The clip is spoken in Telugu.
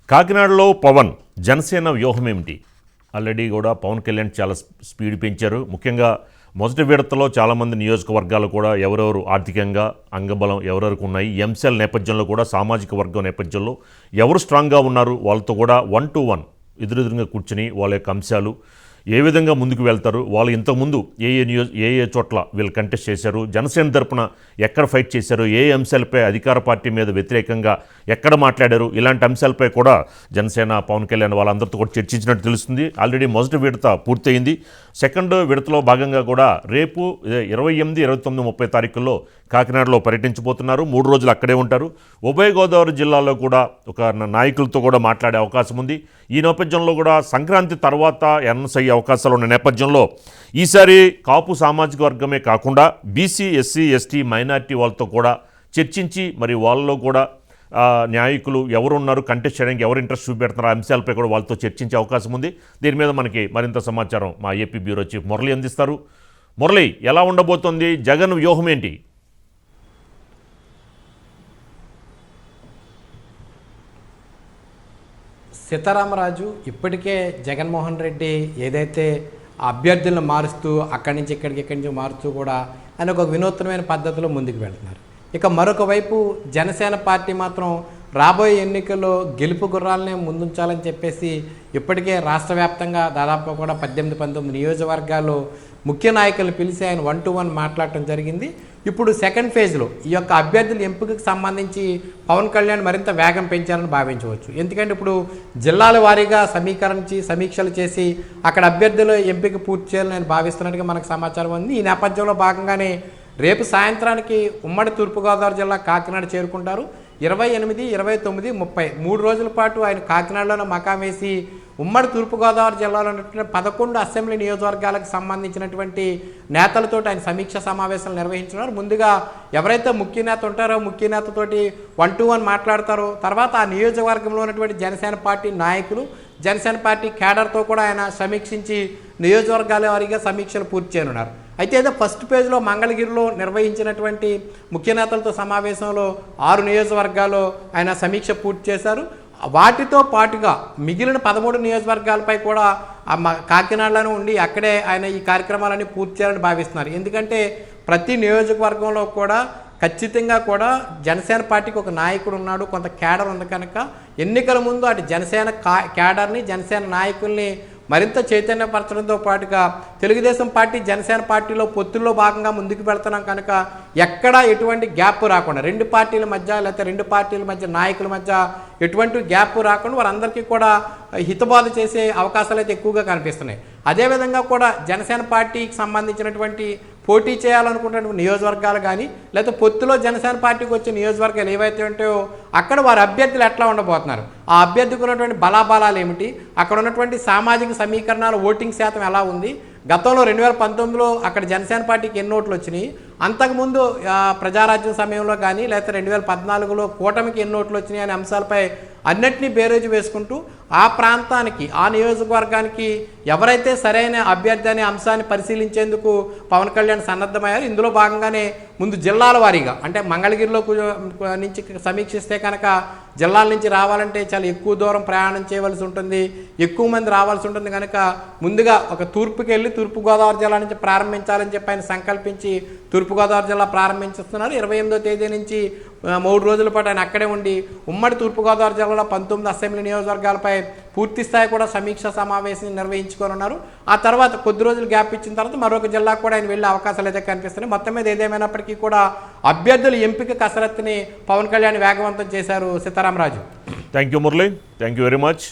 కాకినాడలో పవన్ జనసేన వ్యూహం ఏమిటి? ఆల్రెడీ కూడా పవన్ కళ్యాణ్ చాలా స్పీడ్ పెంచారు. ముఖ్యంగా మొదటి విడతలో చాలామంది నియోజకవర్గాలు కూడా ఎవరెవరు ఆర్థికంగా అంగబలం ఎవరెవరికి ఉన్నాయి, ఎంసెల్ నేపథ్యంలో కూడా సామాజిక వర్గం నేపథ్యంలో ఎవరు స్ట్రాంగ్గా ఉన్నారు వాళ్ళతో కూడా 1-to-1 ఎదురెదురుగా కూర్చుని వాళ్ళ యొక్క అంశాలు ఏ విధంగా ముందుకు వెళ్తారు, వాళ్ళు ఇంతకుముందు ఏ చోట్ల వీళ్ళు కంటెస్ట్ చేశారు, జనసేన తరపున ఎక్కడ ఫైట్ చేశారు, ఏ అంశాలపై అధికార పార్టీ మీద వ్యతిరేకంగా ఎక్కడ మాట్లాడారు, ఇలాంటి అంశాలపై కూడా జనసేన పవన్ కళ్యాణ్ వాళ్ళందరితో కూడా చర్చించినట్టు తెలుస్తుంది. ఆల్రెడీ మొదటి విడత పూర్తయింది. సెకండ్ విడతలో భాగంగా కూడా రేపు 28, 29, 30 తారీఖుల్లో కాకినాడలో పర్యటించబోతున్నారు. 3 రోజులు అక్కడే ఉంటారు. ఉభయ గోదావరి జిల్లాలో కూడా ఒక నాయకులతో కూడా మాట్లాడే అవకాశం ఉంది. ఈ నేపథ్యంలో కూడా సంక్రాంతి తర్వాత ఎన్ఎస్ అయ్యే అవకాశాలు ఉన్న నేపథ్యంలో ఈసారి కాపు సామాజిక వర్గమే కాకుండా బీసీ, ఎస్సీ, ఎస్టీ, మైనారిటీ వాళ్ళతో కూడా చర్చించి మరి వాళ్ళలో కూడా నాయకులు ఎవరు ఉన్నారు, కంటెస్ట్ చేయడానికి ఎవరు ఇంట్రెస్ట్ చూపెడుతున్నారు, అంశాలపై కూడా వాళ్ళతో చర్చించే అవకాశం ఉంది. దీని మీద మనకి మరింత సమాచారం మా ఏపీ బ్యూరో చీఫ్ మురళి అందిస్తారు. మురళి, ఎలా ఉండబోతోంది? జగన్ వ్యూహం ఏంటి? సీతారామరాజు ఇప్పటికే జగన్మోహన్ రెడ్డి ఏదైతే అభ్యర్థులను మారుస్తూ అక్కడి నుంచి ఇక్కడి నుంచి మారుస్తూ కూడా ఆయన ఒక వినూత్నమైన పద్ధతిలో ముందుకు వెళ్తున్నారు. ఇక మరొక వైపు జనసేన పార్టీ మాత్రం రాబోయే ఎన్నికల్లో గెలుపు గుర్రాలనే ముందుంచాలని చెప్పేసి ఇప్పటికే రాష్ట్ర వ్యాప్తంగా దాదాపుగా కూడా 18-19 నియోజకవర్గాల్లో ముఖ్య నాయకులను పిలిచి ఆయన 1-to-1 మాట్లాడటం జరిగింది. ఇప్పుడు సెకండ్ ఫేజ్లో ఈ యొక్క అభ్యర్థుల ఎంపికకు సంబంధించి పవన్ కళ్యాణ్ మరింత వేగం పెంచారని భావించవచ్చు. ఎందుకంటే ఇప్పుడు జిల్లాల వారీగా సమీక్షలు చేసి అక్కడ అభ్యర్థుల ఎంపిక పూర్తి చేయాలని నేను భావిస్తున్నట్టుగా మనకు సమాచారం ఉంది. ఈ నేపథ్యంలో భాగంగానే రేపు సాయంత్రానికి ఉమ్మడి తూర్పుగోదావరి జిల్లా కాకినాడ చేరుకుంటారు. 28, 29, 30 3 రోజుల పాటు ఆయన కాకినాడలోనే మకాం వేసి ఉమ్మడి తూర్పుగోదావరి జిల్లాలో ఉన్నటువంటి 11 అసెంబ్లీ నియోజకవర్గాలకు సంబంధించినటువంటి నేతలతో ఆయన సమీక్ష సమావేశాలు నిర్వహించున్నారు. ముందుగా ఎవరైతే ముఖ్య నేత ఉంటారో ముఖ్య నేతతోటి 1-to-1 మాట్లాడతారో తర్వాత ఆ నియోజకవర్గంలో ఉన్నటువంటి జనసేన పార్టీ నాయకులు, జనసేన పార్టీ కేడర్తో కూడా ఆయన సమీక్షించి నియోజకవర్గాల వారీగా సమీక్షలు పూర్తి చేయనున్నారు. అయితే ఏదో ఫస్ట్ పేజ్లో మంగళగిరిలో నిర్వహించినటువంటి ముఖ్య నేతలతో సమావేశంలో 6 నియోజకవర్గాల్లో ఆయన సమీక్ష పూర్తి చేశారు. వాటితో పాటుగా మిగిలిన 13 నియోజకవర్గాలపై కూడా కాకినాడలోనే ఉండి అక్కడే ఆయన ఈ కార్యక్రమాలన్నీ పూర్తి చేయాలని భావిస్తున్నారు. ఎందుకంటే ప్రతి నియోజకవర్గంలో కూడా ఖచ్చితంగా కూడా జనసేన పార్టీకి ఒక నాయకుడు ఉన్నాడు, కొంత కేడర్ ఉంది. కనుక ఎన్నికల ముందు అటు జనసేన కేడర్ని, జనసేన నాయకుల్ని మరింత చైతన్యపరచడంతో పాటుగా తెలుగుదేశం పార్టీ జనసేన పార్టీలో పొత్తుల్లో భాగంగా ముందుకు వెళ్తున్నాం కనుక ఎక్కడా ఎటువంటి గ్యాప్ రాకుండా 2 పార్టీల మధ్య లేకపోతే 2 పార్టీల మధ్య నాయకుల మధ్య ఎటువంటి గ్యాప్ రాకుండా వారందరికీ కూడా హితబోధ చేసే అవకాశాలు అయితే ఎక్కువగా కనిపిస్తున్నాయి. అదేవిధంగా కూడా జనసేన పార్టీకి సంబంధించినటువంటి పోటీ చేయాలనుకున్నటువంటి నియోజకవర్గాలు కానీ లేకపోతే పొత్తులో జనసేన పార్టీకి వచ్చే నియోజకవర్గాలు ఏవైతే ఉంటాయో అక్కడ వారి అభ్యర్థులు ఎట్లా ఉండబోతున్నారు, ఆ అభ్యర్థికి ఉన్నటువంటి బలాబలాలు ఏమిటి, అక్కడ ఉన్నటువంటి సామాజిక సమీకరణాల ఓటింగ్ శాతం ఎలా ఉంది, గతంలో 2019లో అక్కడ జనసేన పార్టీకి ఎన్ని ఓట్లు వచ్చినాయి, అంతకుముందు ప్రజారాజ్యం సమయంలో కానీ లేకపోతే 2014లో కూటమికి ఎన్ని ఓట్లు వచ్చినాయి అనే అంశాలపై అన్నిటినీ బేరేజు వేసుకుంటూ ఆ ప్రాంతానికి, ఆ నియోజకవర్గానికి ఎవరైతే సరైన అభ్యర్థి అనే అంశాన్ని పరిశీలించేందుకు పవన్ కళ్యాణ్ సన్నద్ధమయ్యారు. ఇందులో భాగంగానే ముందు జిల్లాల వారీగా అంటే మంగళగిరిలో నుంచి సమీక్షిస్తే కనుక జిల్లాల నుంచి రావాలంటే చాలా ఎక్కువ దూరం ప్రయాణం చేయవలసి ఉంటుంది, ఎక్కువ మంది రావాల్సి ఉంటుంది. కనుక ముందుగా ఒక తూర్పుకి వెళ్ళి తూర్పుగోదావరి జిల్లా నుంచి ప్రారంభించాలని చెప్పి ఆయన సంకల్పించి తూర్పుగోదావరి జిల్లా ప్రారంభించుతున్నారు. 28వ తేదీ నుంచి 3 రోజుల పాటు ఆయన అక్కడే ఉండి ఉమ్మడి తూర్పుగోదావరి జిల్లాలో 19 అసెంబ్లీ నియోజకవర్గాలపై పూర్తి స్థాయి కూడా సమీక్ష సమావేశం నిర్వహించుకోనున్నారు. ఆ తర్వాత కొద్ది రోజులు గ్యాప్ ఇచ్చిన తర్వాత మరొక జిల్లాకు కూడా ఆయన వెళ్ళే అవకాశాలు అయితే కనిపిస్తున్నాయి. మొత్తం మీద ఏదేమైనప్పటికీ కూడా అభ్యర్థుల ఎంపిక కసరత్తుని పవన్ కళ్యాణ్ వేగవంతం చేశారు. Sitaramaraju. Thank you Murali, thank you very much.